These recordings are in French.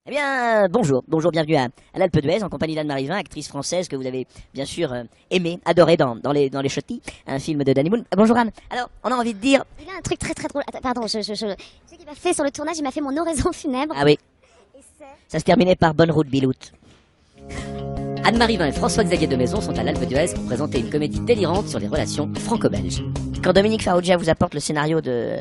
Eh bien, bonjour, bienvenue à l'Alpe d'Huez en compagnie d'Anne-Marie Vin, actrice française que vous avez bien sûr aimée, adorée dans les Chutney, un film de Danny Boone. Bonjour Anne. Alors, on a envie de dire... Il a un truc très très drôle. Attends, pardon, ce qu'il m'a fait sur le tournage, il m'a fait mon oraison funèbre. Ah oui, Et ça se terminait par bonne route Biloute. Anne-Marie Vin et François-Xavier de Maison sont à l'Alpe d'Huez pour présenter une comédie délirante sur les relations franco-belges. Quand Dominique Farrugia vous apporte le scénario de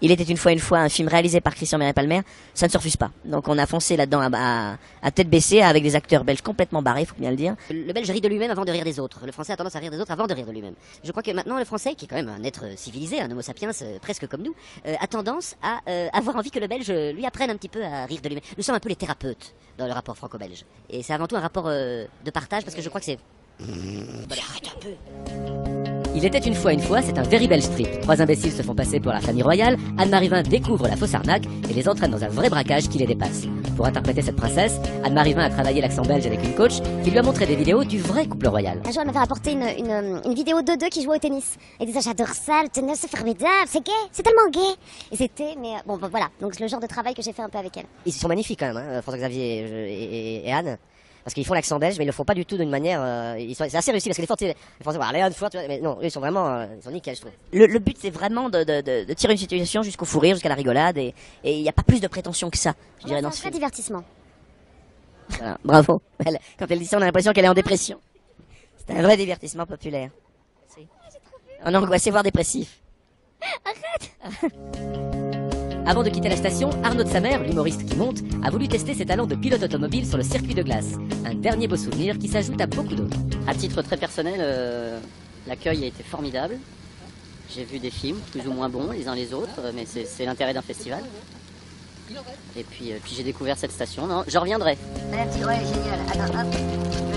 Il était une fois, un film réalisé par Christian Méry-Palmer, ça ne se refuse pas. Donc on a foncé là-dedans à tête baissée avec des acteurs belges complètement barrés, faut bien le dire. Le belge rit de lui-même avant de rire des autres. Le français a tendance à rire des autres avant de rire de lui-même. Je crois que maintenant le français, qui est quand même un être civilisé, un homo sapiens presque comme nous, a tendance à avoir envie que le belge lui apprenne un petit peu à rire de lui-même. Nous sommes un peu les thérapeutes dans le rapport franco-belge. Et c'est avant tout un rapport de partage parce que je crois que c'est... Arrête un peu. Il était une fois, c'est un very belge strip. Trois imbéciles se font passer pour la famille royale, Anne-Marie Vin découvre la fausse arnaque et les entraîne dans un vrai braquage qui les dépasse. Pour interpréter cette princesse, Anne-Marie Vin a travaillé l'accent belge avec une coach qui lui a montré des vidéos du vrai couple royal. Un jour, elle m'avait rapporté une vidéo d'eux deux qui jouaient au tennis. Elle disait, j'adore ça, le tennis c'est formidable, c'est gay, c'est tellement gay. Et c'était, mais bon, voilà, donc c'est le genre de travail que j'ai fait un peu avec elle. Ils sont magnifiques quand même, hein, François-Xavier et Anne. Parce qu'ils font l'accent belge, mais ils le font pas du tout d'une manière. C'est assez réussi parce que les Français, voilà, Léon Fort, tu vois, mais non, eux, ils sont vraiment, ils sont nickel, je trouve. Le but, c'est vraiment de tirer une situation jusqu'au fou rire, jusqu'à la rigolade, et il n'y a pas plus de prétention que ça, je dirais, dans ce C'est un vrai film. divertissement. Voilà, bravo. Quand elle dit ça, on a l'impression qu'elle est en dépression. C'est un vrai divertissement populaire. On est angoissé, voire dépressif. Arrête. Avant de quitter la station, Arnaud de Samer, l'humoriste qui monte, a voulu tester ses talents de pilote automobile sur le circuit de glace. Un dernier beau souvenir qui s'ajoute à beaucoup d'autres. À titre très personnel, l'accueil a été formidable. J'ai vu des films plus ou moins bons les uns les autres, mais c'est l'intérêt d'un festival. Et puis j'ai découvert cette station. Non, je reviendrai. Ouais, génial. Attends, hop.